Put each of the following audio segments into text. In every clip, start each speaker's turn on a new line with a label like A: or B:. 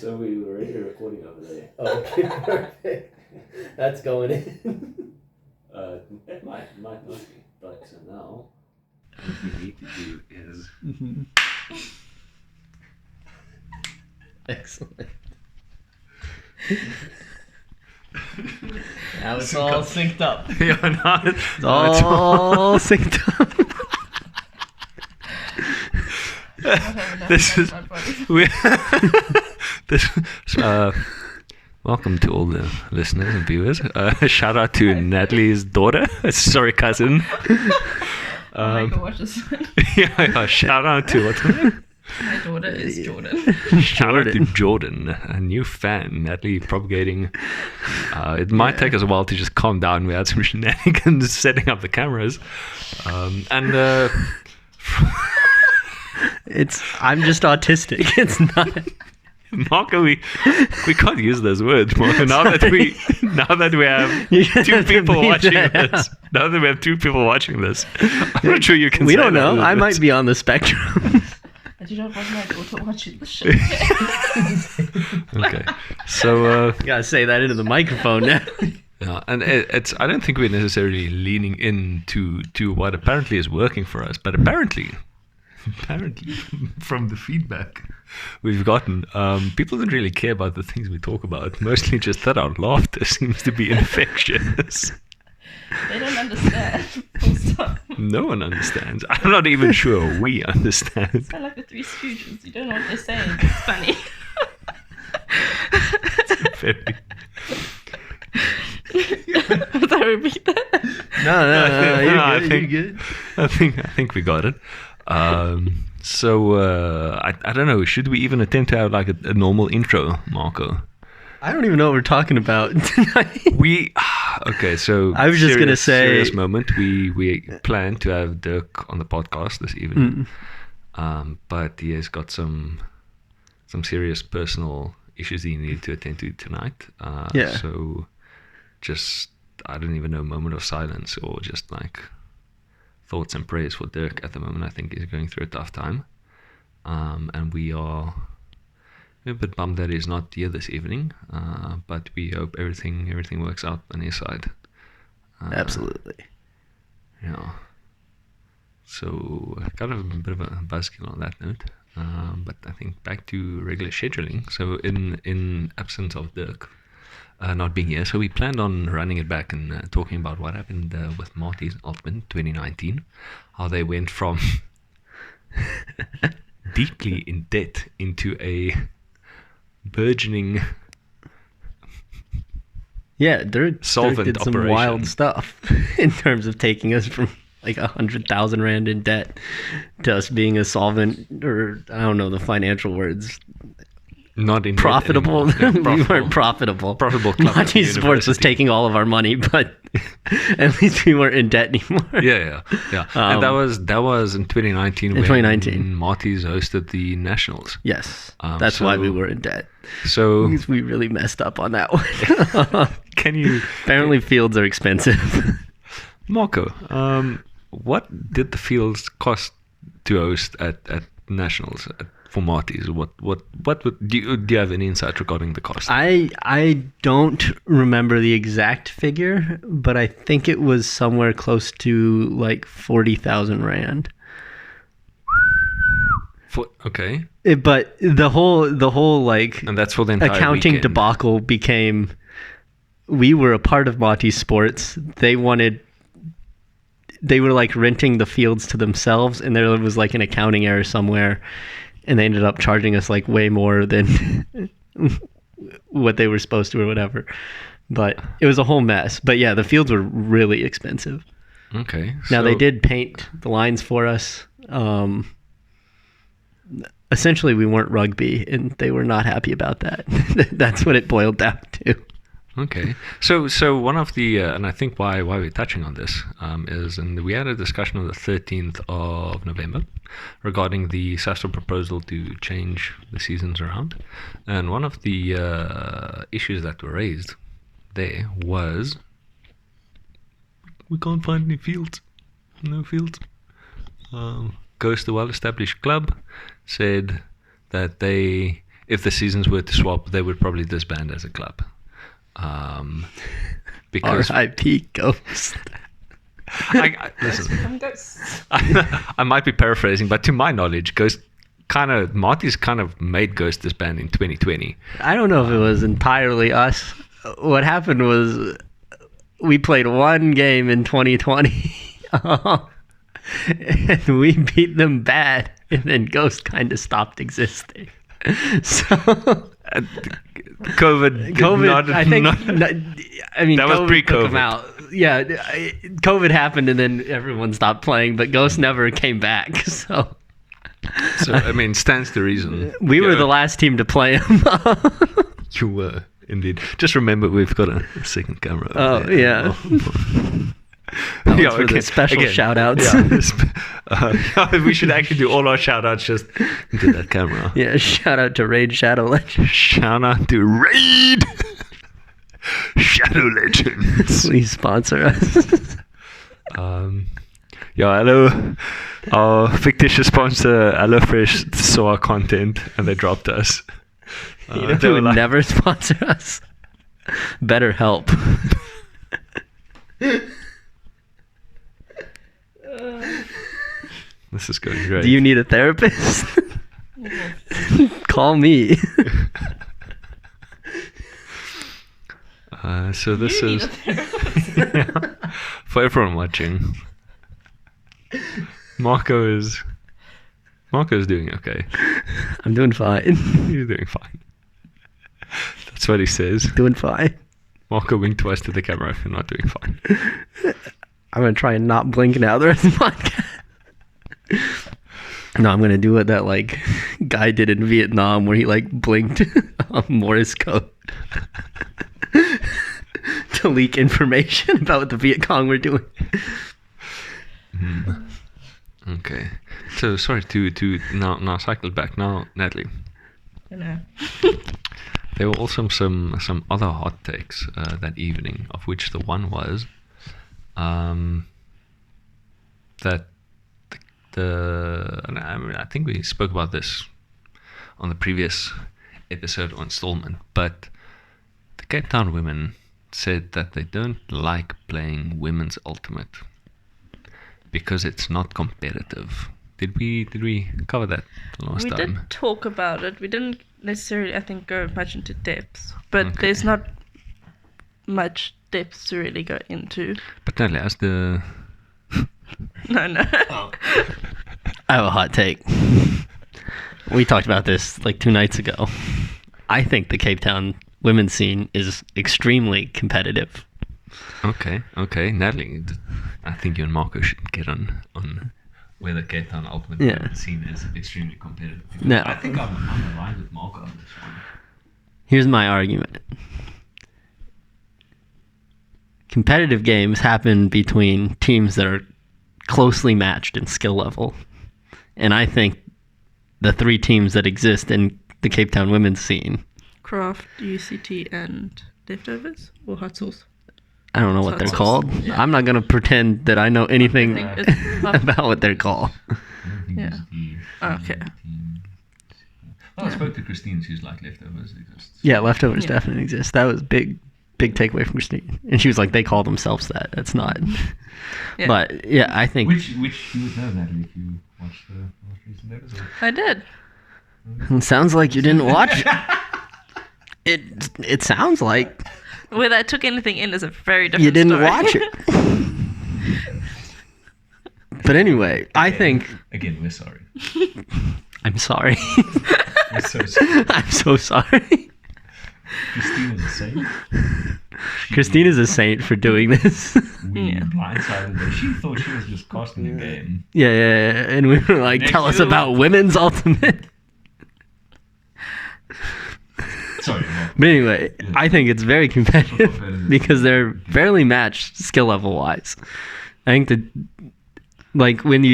A: so we were already recording over there.
B: Okay, perfect. That's going in.
A: It might not be. But so now, what we need to do is...
B: Excellent. Now it's all synced up.
A: Yeah, now
B: It's all synced up.
A: This is... Welcome to all the listeners and viewers. Shout out to Natalie's daughter. Sorry, cousin.
C: I can watch this one.
A: Yeah, shout out to what?
C: My daughter is Jordan.
A: Shout out to Jordan, a new fan. Natalie propagating. It might take us a while to just calm down. We had some shenanigans setting up the cameras,
B: I'm just autistic. It's not.
A: Marco, we can't use those words, Marco. Now that we have two people watching this. Now that we have two people watching this, I'm not sure you can.
B: We
A: say
B: don't know.
A: that.
B: I might be on the spectrum.
C: I do not want my daughter watching the show.
A: Okay, so
B: You gotta say that into the microphone now.
A: yeah, and it's. I don't think we're necessarily leaning into what apparently is working for us, but apparently from the feedback we've gotten, people don't really care about the things we talk about. Mostly just that our laughter seems to be infectious.
C: They don't understand. Full stop.
A: No one understands. I'm not even sure we understand.
C: It's kind of like the Three Stooges. You don't know what they're saying. But it's funny.
A: Very...
C: Was I repeat that?
B: No,
A: I
B: you're good.
A: I think we got it. So I don't know. Should we even attempt to have like a normal intro, Marco?
B: I don't even know what we're talking about tonight.
A: Okay. So
B: I was just gonna say-
A: serious moment. We plan to have Dirk on the podcast this evening, but he has got some serious personal issues he needed to attend to tonight.
B: Yeah.
A: So just I don't even know, a moment of silence or just like thoughts and prayers for Dirk at the moment. I think he's going through a tough time, and we're a bit bummed that he's not here this evening. But we hope everything works out on his side.
B: Absolutely.
A: Yeah. So kind of a bit of a buzzkill on that note. But I think back to regular scheduling. So in absence of Dirk not being here, so we planned on running it back and talking about what happened with Marty's Ultimate 2019, how they went from deeply in debt into a burgeoning
B: Dirk
A: solvent
B: did some
A: operation.
B: wild stuff in terms of taking us from like 100,000 rand in debt to us being a solvent, or I don't know the financial words.
A: Not in
B: Profitable.
A: debt anymore. Yeah,
B: We weren't profitable.
A: Profitable club at
B: Monty Sports was
A: university.
B: taking all of our money, but at least we weren't in debt anymore.
A: Yeah. And that was in 2019.
B: In
A: when
B: 2019.
A: Marty's hosted the Nationals.
B: Yes, that's why we were in debt.
A: So
B: Because we really messed up on that one.
A: can you,
B: Apparently, fields are expensive.
A: Marco? What did the fields cost to host at Nationals for Marty's? What would, do you have any insight regarding the cost?
B: I don't remember the exact figure, but I think it was somewhere close to like 40,000 rand.
A: Okay,
B: But the whole like
A: and that's for the entire
B: accounting
A: weekend.
B: debacle became, we were a part of Monty Sports. They were like renting the fields to themselves, and there was like an accounting error somewhere, and they ended up charging us like way more than what they were supposed to or whatever. But it was a whole mess. But yeah, the fields were really expensive.
A: Okay.
B: Now they
A: so-
B: did paint the lines for us. Essentially, we weren't rugby, and they were not happy about that. That's what it boiled down to.
A: Okay, so one of the and I think why we're touching on this is, and we had a discussion on the 13th of November regarding the SASO proposal to change the seasons around, and one of the issues that were raised there was we can't find any fields, no fields. Ghost, the well-established club, said that they if the seasons were to swap, they would probably disband as a club. Because
B: R.I.P. Ghost.
A: listen,
C: Become ghosts.
A: I might be paraphrasing, but to my knowledge, Marty's kind of made Ghost disband in 2020.
B: I don't know if it was entirely us. What happened was we played one game in 2020 and we beat them bad, and then Ghost kind of stopped existing. So
A: COVID,
B: I think. I mean,
A: that was
B: COVID
A: pre-COVID.
B: took them out. Yeah, COVID happened, and then everyone stopped playing, but Ghost never came back. So
A: I mean, stands to reason.
B: we were the last team to play him.
A: You were indeed. Just remember, we've got a second camera.
B: Oh,
A: there.
B: yeah. That was for the special shout-outs.
A: Yeah, we should actually do all our shout-outs just into that camera.
B: Yeah, shout out to Raid Shadow Legends.
A: Shout out to Raid Shadow Legends.
B: Please sponsor us.
A: Yeah, hello. Our fictitious sponsor, HelloFresh, saw our content and they dropped us.
B: You know
A: They
B: who
A: were
B: would
A: like,
B: never sponsor us? BetterHelp.
A: this is going great.
B: Do you need a therapist? Call me.
A: So this
C: You need
A: is
C: a therapist.
A: for everyone watching. Marco is doing okay.
B: I'm doing fine.
A: He's doing fine. That's what he says.
B: Doing fine.
A: Marco, wink twice to the camera if you're not doing fine.
B: I'm gonna try and not blink now the rest of the podcast. No, I'm gonna do what that like guy did in Vietnam where he like blinked on Morse code to leak information about what the Viet Cong were doing.
A: Okay. So sorry to now cycle back now, Natalie.
C: You know.
A: There were also some other hot takes that evening, of which the one was that I think we spoke about this on the previous episode or installment, but the Cape Town women said that they don't like playing women's ultimate because it's not competitive. Did we cover that last
C: We
A: time?
C: did talk about it. We didn't necessarily, I think, go much into depth, but
A: Okay.
C: there's not much depth to really go into.
A: But Natalie, as the
C: No.
B: I have a hot take. We talked about this like 2 nights ago. I think the Cape Town women's scene is extremely competitive.
A: Okay, Natalie, I think you and Marco should get on whether Cape Town Ultimate
B: Yeah.
A: scene is extremely competitive.
B: No.
A: I think I'm aligned with Marco on this one.
B: Here's my argument. Competitive games happen between teams that are closely matched in skill level. And I think the 3 teams that exist in the Cape Town women's scene,
C: Craft, UCT, and Leftovers? Or Hot Sauce?
B: I don't know what they're
C: Hot
B: called.
C: sauce. Yeah.
B: I'm not going to pretend that I know anything
C: I think it's
B: about what they're called.
C: Yeah. Okay.
A: Well, I spoke to Christine. She's like Leftovers exists.
B: Yeah, Leftovers
C: Yeah.
B: definitely exist. That was big takeaway from Christine. And she was like, they call themselves that. That's not.
C: Yeah.
B: But yeah, I think
A: Which you would know, Natalie, if you watched the most recent episode.
C: I did.
B: it sounds like you didn't watch it. It sounds like
C: Whether I took anything in is a very different
B: you didn't
C: story.
B: watch it. But anyway, I think
A: Again, we're sorry.
B: I'm sorry.
A: We're so sorry.
B: I'm so sorry.
A: Christine is a saint.
B: Christine is a saint for doing this.
A: We
C: Yeah.
A: blindsided her. She thought she was just casting a game.
B: Yeah, and we were like,
A: Next
B: tell us
A: to the-
B: about women's ultimate.
A: Sorry, Mark.
B: But anyway, I think it's very competitive because they're fairly matched skill level wise. I think that like when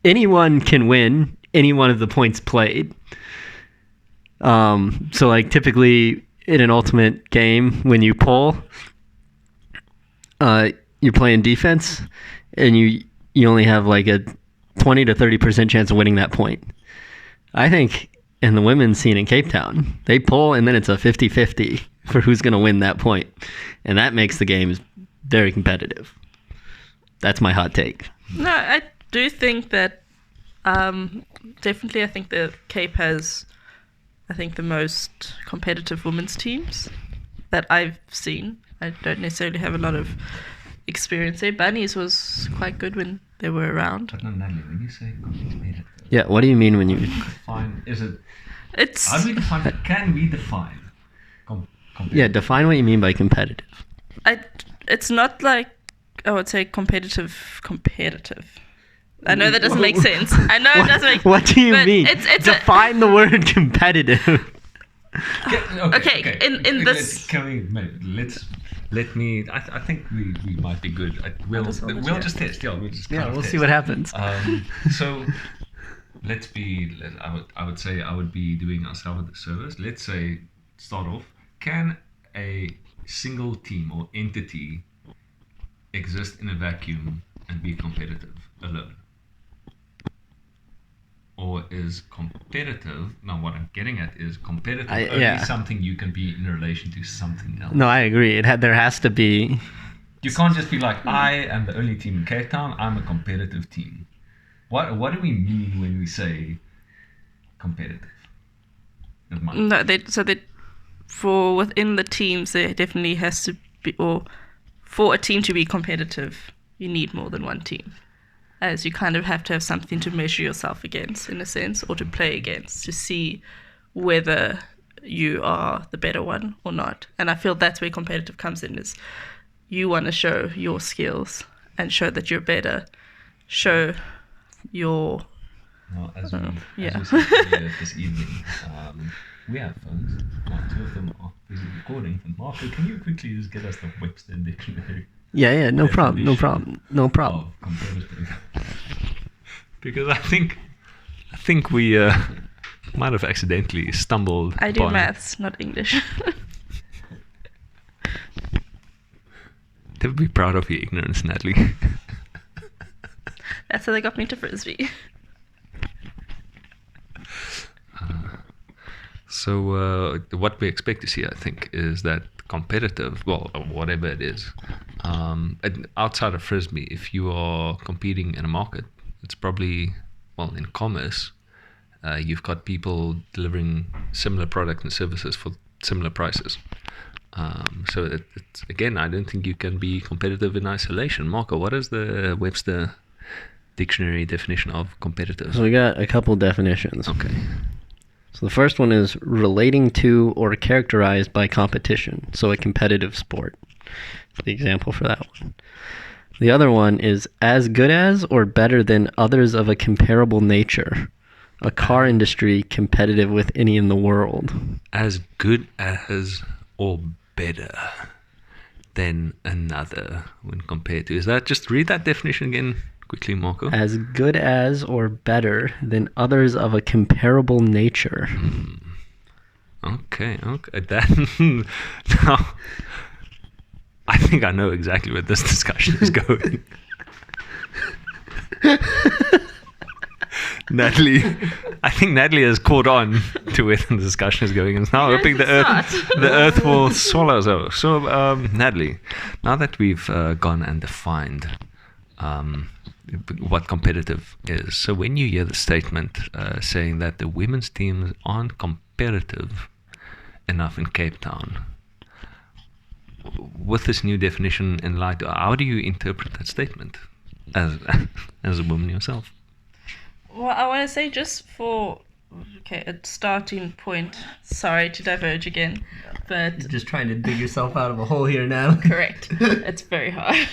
B: anyone can win any one of the points played. So like typically in an ultimate game when you pull, you're playing defense and you only have like a 20 to 30% chance of winning that point. I think and the women's scene in Cape Town. They pull, and then it's a 50-50 for who's going to win that point. And that makes the games very competitive. That's my hot take.
C: No, I do think that definitely I think the Cape has, I think, the most competitive women's teams that I've seen. I don't necessarily have a lot of experience there. Bunnies was quite good when they were around.
A: But no, Natalie, when you say competitive,
B: Yeah, what do you mean when you...
A: is it?
C: It's
A: How do we define it? Can we define competitive?
B: Yeah, define what you mean by competitive.
C: it's not like I would say competitive. I know that doesn't make sense. I know it doesn't make.
B: What do you
C: but
B: mean?
C: It's
B: define the word competitive.
C: Okay, in this-
A: Can we? Let me. I think we might be good. We'll just test. Yeah, we'll just.
B: Yeah,
A: kind of
B: we'll
A: test.
B: see what happens.
A: So, I would say I would be doing ourselves a service. Let's say start off. Can a single team or entity exist in a vacuum and be competitive alone? Or is competitive, now what I'm getting at is competitive only something you can be in relation to something else?
B: No, I agree. There has to be...
A: You can't just be like, I am the only team in Cape Town, I'm a competitive team. What do we mean when we say competitive?
C: No, for within the teams, there definitely has to be, or for a team to be competitive, you need more than one team. As you kind of have to have something to measure yourself against, in a sense, or to play against, to see whether you are the better one or not. And I feel that's where competitive comes in, is you want to show your skills and show that you're better, show your...
A: Well, as we
C: yeah.
A: said earlier this evening, we have phones. Well, two of them are busy recording. And Marco, can you quickly just get us the Webster dictionary?
B: Yeah, no problem. Of competitive.
A: Because I think we might have accidentally stumbled.
C: I do
A: upon
C: maths, not English.
A: They would be proud of your ignorance, Natalie.
C: That's how they got me to Frisbee.
A: So what we expect to see, I think, is that competitive, well, whatever it is, outside of Frisbee, if you are competing in a market, it's probably, well, in commerce, you've got people delivering similar products and services for similar prices. So it's, again, I don't think you can be competitive in isolation. Marco, what is the Webster dictionary definition of competitive?
B: So we got a couple definitions.
A: Okay.
B: So the first one is relating to or characterized by competition. So a competitive sport. That's the example for that one. The other one is as good as or better than others of a comparable nature. A car industry competitive with any in the world.
A: As good as or better than another when compared to. Is that, just read that definition again quickly, Marco?
B: As good as or better than others of a comparable nature.
A: Okay. That now, I think I know exactly where this discussion is going. I think Natalie has caught on to where the discussion is going and is now hoping the earth will swallow us over. So, Natalie, now that we've gone and defined what competitive is, so when you hear the statement saying that the women's teams aren't competitive enough in Cape Town, with this new definition in light, how do you interpret that statement as a woman yourself?
C: Well, I want to say just for, a starting point, sorry to diverge again, but...
B: You're just trying to dig yourself out of a hole here now.
C: Correct. It's very hard.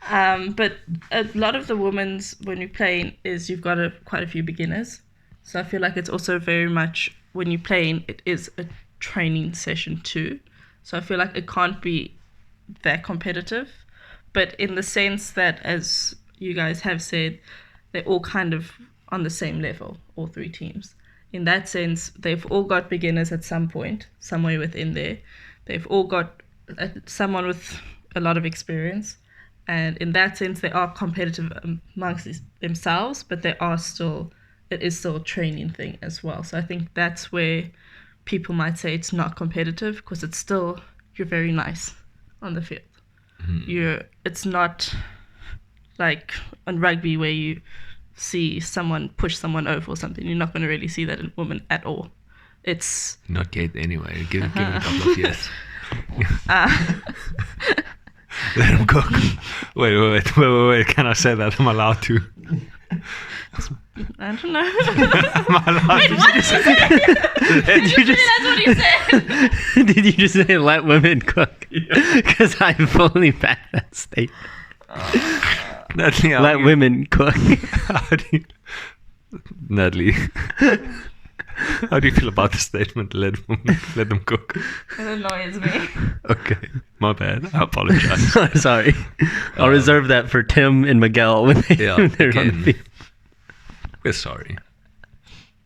C: But a lot of the women's, when you're playing, is you've got quite a few beginners. So I feel like it's also very much, when you're playing, it is a training session too. So I feel like it can't be that competitive. But in the sense that, as you guys have said, they're all kind of on the same level, all three teams. In that sense, they've all got beginners at some point, somewhere within there. They've all got someone with a lot of experience. And in that sense, they are competitive amongst themselves, but they are still it is still a training thing as well. So I think that's where people might say it's not competitive, because it's still, you're very nice on the field. It's not like on rugby where you see someone push someone over or something. You're not going to really see that in women at all. It's
A: Not yet, anyway. Give it a couple of years. Let him cook. Wait. Can I say that? I'm allowed to.
C: I don't know.
A: Am I allowed
C: Wait,
A: to?
C: what did you say?
B: Did you just
C: That's what he said.
B: did you just say let women cook? Because I fully back that statement.
A: Natalie, how
B: Let
A: do you-
B: women cook.
A: How do you... Natalie, how do you feel about the statement, let them cook?
C: It annoys me.
A: Okay, my bad. I apologize.
B: Sorry. I'll reserve that for Tim and Miguel when
A: Yeah,
B: when they're on the
A: again.
B: field.
A: We're sorry.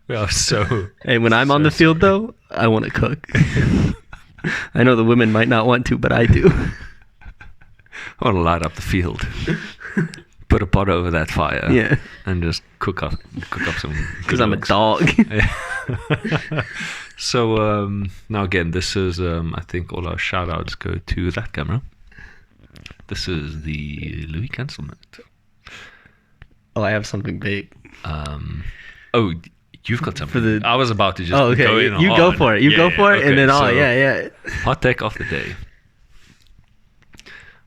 A: We are so...
B: Hey, when I'm on
A: So
B: the field, though, I want to cook. I know the women might not want to, but I do.
A: I want to light up the field. Put a pot over that fire.
B: Yeah,
A: And just cook up some...
B: because I'm a dog.
A: So now again, this is I think all our shout outs go to that camera. This is the Louis Cancelment.
B: Oh, I have something big.
A: Oh, you've got something.
B: For the-
A: I was about to just
B: Oh, okay.
A: go in
B: You go
A: on.
B: for it. You go for it, and
A: okay,
B: then
A: so
B: yeah.
A: hot take of the day.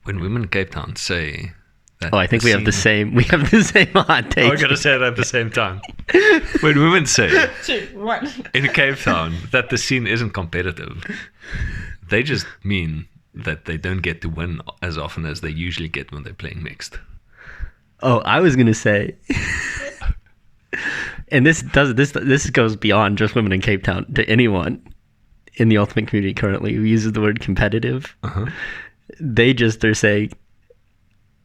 A: When women in Cape Town say that
B: Oh, I think
A: the
B: we have the
A: scene-
B: same. We have the same hot take.
A: Oh, we're gonna say it at the same time. When women say
C: 2, 1.
A: in Cape Town that the scene isn't competitive, they just mean that they don't get to win as often as they usually get when they're playing mixed.
B: Oh, I was gonna say, and this goes beyond just women in Cape Town to anyone in the ultimate community currently who uses the word competitive.
A: Uh-huh.
B: They're saying,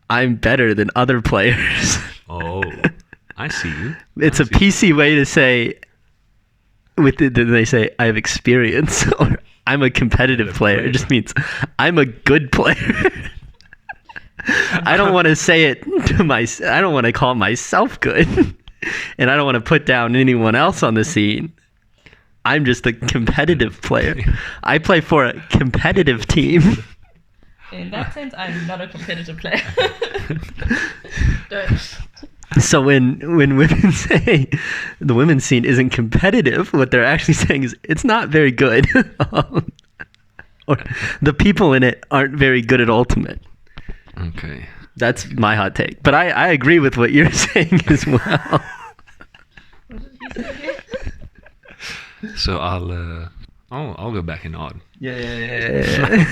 B: "I'm better than other players."
A: Oh, I see you.
B: It's
A: I
B: a
A: see.
B: PC way to say. They say I have experience or I'm a competitive player. It just means I'm a good player. I don't want to say it to I don't want to call myself good, and I don't want to put down anyone else on the scene. I'm just a competitive player. I play for a competitive team.
C: In that sense, I'm not a competitive player. Don't.
B: So when women say the women's scene isn't competitive, what they're actually saying is it's not very good, or the people in it aren't very good at ultimate.
A: Okay.
B: That's my hot take. But I agree with what you're saying as well.
C: What did he say?
A: So I'll go back in odd.
B: Yeah.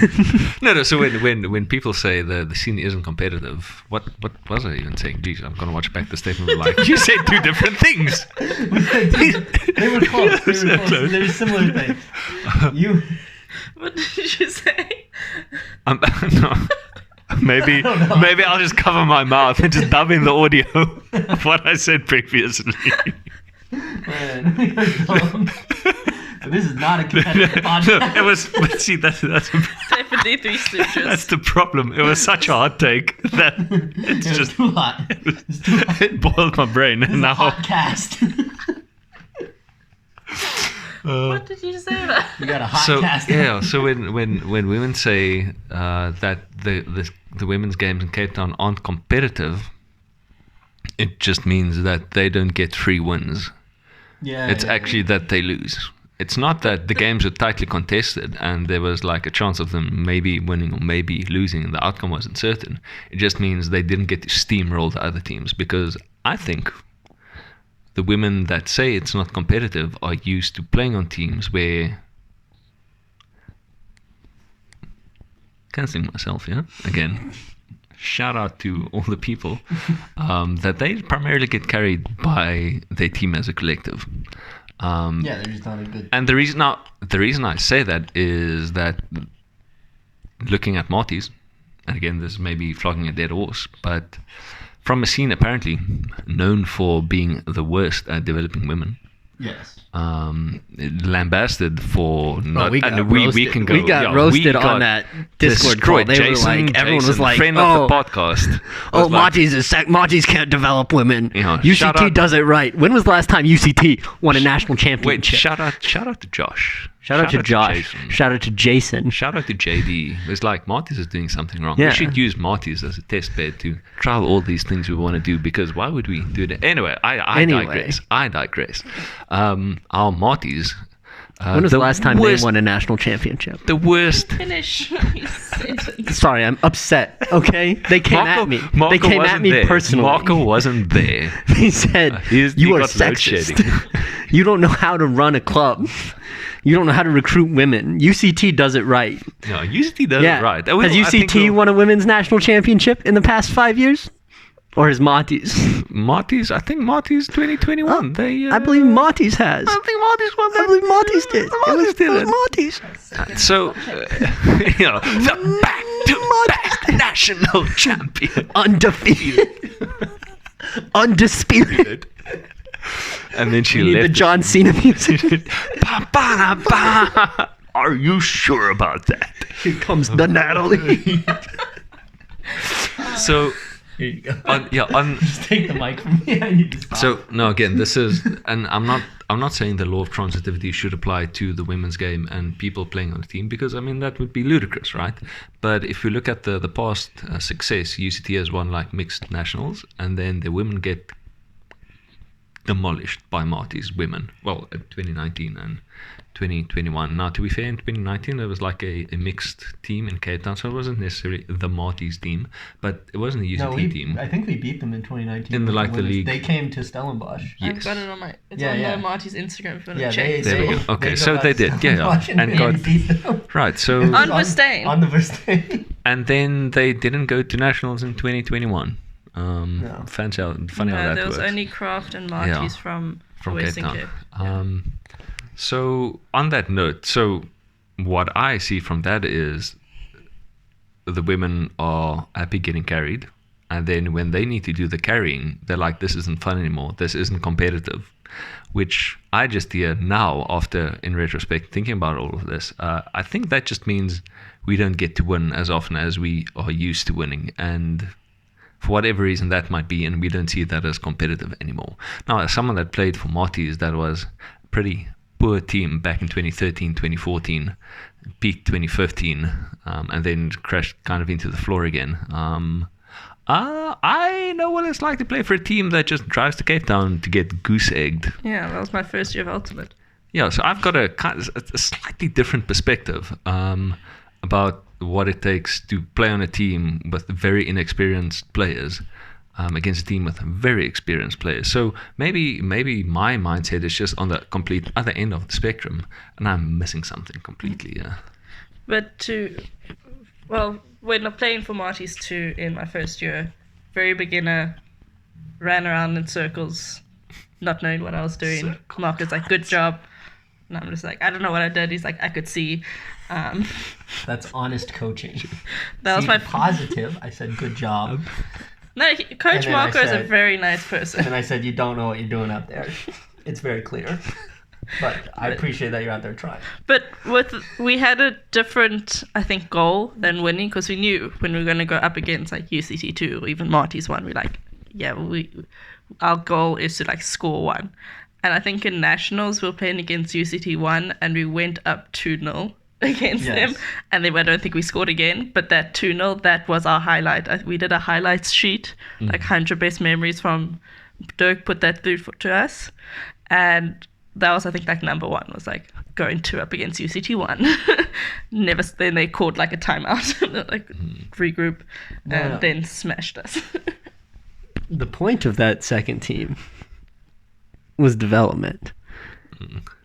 A: No. So when people say the scene isn't competitive, what was I even saying? Geez, I'm gonna watch back the statement. Like you said two different things.
B: They were close.
A: So close.
B: They're similar things. You.
C: What did you say?
A: No. Maybe I'll just cover my mouth and just dub in the audio of what I said previously.
B: This is not a competitive
A: No, it was. But see, that's
C: Definitely Three Stooges.
A: that's the problem. It was such a hot take that it's just
B: too hot. It's too hot.
A: it boiled my brain, and now
B: cast.
C: What did you say about?
B: You got a hot
A: so
B: cast.
A: yeah. So when women say that the women's games in Cape Town aren't competitive, it just means that they don't get free wins.
B: Yeah.
A: It's actually that they lose. It's not that the games are tightly contested and there was like a chance of them maybe winning or maybe losing and the outcome wasn't certain. It just means they didn't get to steamroll the other teams, because I think the women that say it's not competitive are used to playing on teams where... Cancelling myself, yeah? Again. Shout out to all the people that they primarily get carried by their team as a collective.
B: Yeah, they're just not a good.
A: And the reason I say that is that looking at Marty's, and again this may be flogging a dead horse, but from a scene apparently known for being the worst at developing women,
B: Yes.
A: Lambasted for not.
B: we got
A: and
B: roasted.
A: we can go.
B: We got roasted on that Discord call.
A: Destroyed.
B: They were like, everyone was like,
A: friend
B: "Oh,
A: of the podcast.
B: oh,
A: was like,
B: Marty's can't develop women.
A: You know, shout
B: UCT
A: out-
B: does it right." When was the last time UCT won a national
A: Wait,
B: championship?
A: shout out to Josh.
B: Shout out to Josh.
A: Jason.
B: Shout out to Jason.
A: Shout out to JD. It's like Marty's is doing something wrong.
B: Yeah.
A: We should use Marty's as a test bed to trial all these things we want to do, because why would we do that? Anyway, I digress. I digress. Our Marty's.
B: When was the last time
A: worst,
B: they won a national championship?
A: The worst.
C: Finish.
B: Sorry, I'm upset. Okay, they came at me. They came at
A: wasn't
B: me
A: there.
B: personally.
A: Marco wasn't there.
B: They said,
A: he
B: "You are
A: got load
B: sexist.
A: shedding."
B: You don't know how to run a club. You don't know how to recruit women. UCT does it right."
A: No, UCT does
B: Yeah.
A: it right.
B: Has UCT won a women's national championship in the past 5 years? Or has Marty's?
A: Marty's? I think Marty's 2021. They.
B: I believe Marty's has.
A: I think Marty's won that.
B: I believe Marty's did.
A: Marty's did
B: It was
A: it.
B: Marty's.
A: So, the back-to-back national champion.
B: Undefeated. Undisputed.
A: And then she
B: You need
A: left.
B: the John Cena music.
A: Ba, ba, ba. Are you sure about that?
B: Here comes the Natalie.
A: So,
B: Here you go.
A: on
B: Just take the mic from me. I need to stop.
A: So no, again, this is, and I'm not saying the law of transitivity should apply to the women's game and people playing on the team, because I mean that would be ludicrous, right? But if we look at the past success, UCT has won like mixed nationals, and then the women get demolished by Marty's women. Well, in 2019 and 2021. Now, to be fair, in 2019 there was like a mixed team in Cape Town, so it wasn't necessarily the Marty's team, but it wasn't a UCT team.
B: I think we beat them in 2019.
A: In the,
B: with
A: like, the
B: women's.
A: league.
B: They came to Stellenbosch.
C: I've
A: Yes.
C: got it on my. It's
B: Yeah,
C: on
B: yeah.
C: Marty's Instagram if you want
B: Yeah,
C: to check.
A: There we go. Okay,
B: they
A: so
B: got
A: they did, yeah,
B: Stellenbosch
A: and
B: we
A: got-
B: beat them.
A: Right, so
C: On Verstein.
B: On the Verstein.
A: and then they didn't go to nationals in 2021.
B: No.
A: Funny how
C: No,
A: that
C: there was
A: works.
C: only Kraft and Marty's from
A: From Cape
C: Western
A: Town.
C: Cape.
A: So on that note, so what I see from that is the women are happy getting carried, and then when they need to do the carrying, they're like, this isn't fun anymore, this isn't competitive, which I just hear now after, in retrospect, thinking about all of this. I think that just means we don't get to win as often as we are used to winning, and for whatever reason that might be, and we don't see that as competitive anymore. Now, as someone that played for Marty's, that was a pretty poor team back in 2013, 2014, peaked 2015, and then crashed kind of into the floor again. I know what it's like to play for a team that just drives to Cape Town to get goose-egged.
C: Yeah, that was my first year of Ultimate.
A: Yeah, so I've got a slightly different perspective about what it takes to play on a team with very inexperienced players against a team with very experienced players. So maybe my mindset is just on the complete other end of the spectrum, and I'm missing something completely. Yeah.
C: But when I'm playing for Marty's 2 in my first year, very beginner, ran around in circles, not knowing what I was doing. Marcus like, good job. And I'm just like, I don't know what I did. He's like, I could see.
B: That's honest coaching.
C: That was
B: See,
C: my
B: positive. I said, good job.
C: No, Coach
B: then
C: Marco
B: I
C: is a
B: said-
C: very nice person.
B: And I said, you don't know what you're doing out there. It's very clear. But I appreciate that you're out there trying.
C: But we had a different, I think, goal than winning, because we knew when we were going to go up against like UCT2 or even Marty's 1, we're like, yeah, our goal is to like score 1. And I think in nationals we were playing against UCT1 and we went up 2-0 against
B: Yes.
C: them, and then I don't think we scored again. But that 2-0, that was our highlight. We did a highlights sheet, like 100 best memories from Dirk put that through to us, and that was, I think, like number 1 was like going 2 up against UCT1. Never. Then they called like a timeout, like regroup, and
B: No.
C: then smashed us.
B: The point of that second team was development.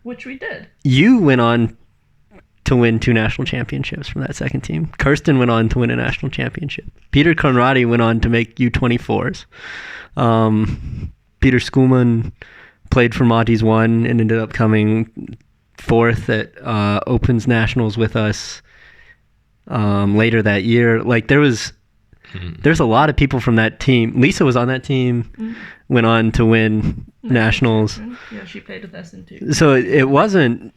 C: Which we did.
B: You went on to win 2 national championships from that second team. Kirsten went on to win a national championship. Peter Conradi went on to make U24s. Peter Schoolman played for Monty's 1 and ended up coming 4th at Opens Nationals with us later that year. Like, there was There's a lot of people from that team. Lisa was on that team, went on to win nationals.
C: Yeah, she played with us in two.
B: So it wasn't.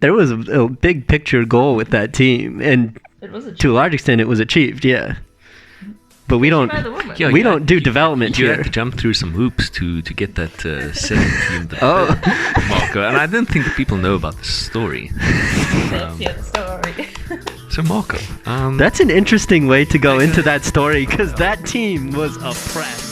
B: There was a big picture goal with that team, and
C: It was a
B: to a large extent, it was achieved. Yeah, but we don't.
C: by the woman.
A: Yeah,
B: We don't do development
A: You
B: here.
A: had to jump through some hoops to get that second team, that
B: Oh.
A: Marco. And I don't think the people know about this story.
C: Let's hear the story.
A: So Marco,
B: That's an interesting way to go into that story because that team was oppressed.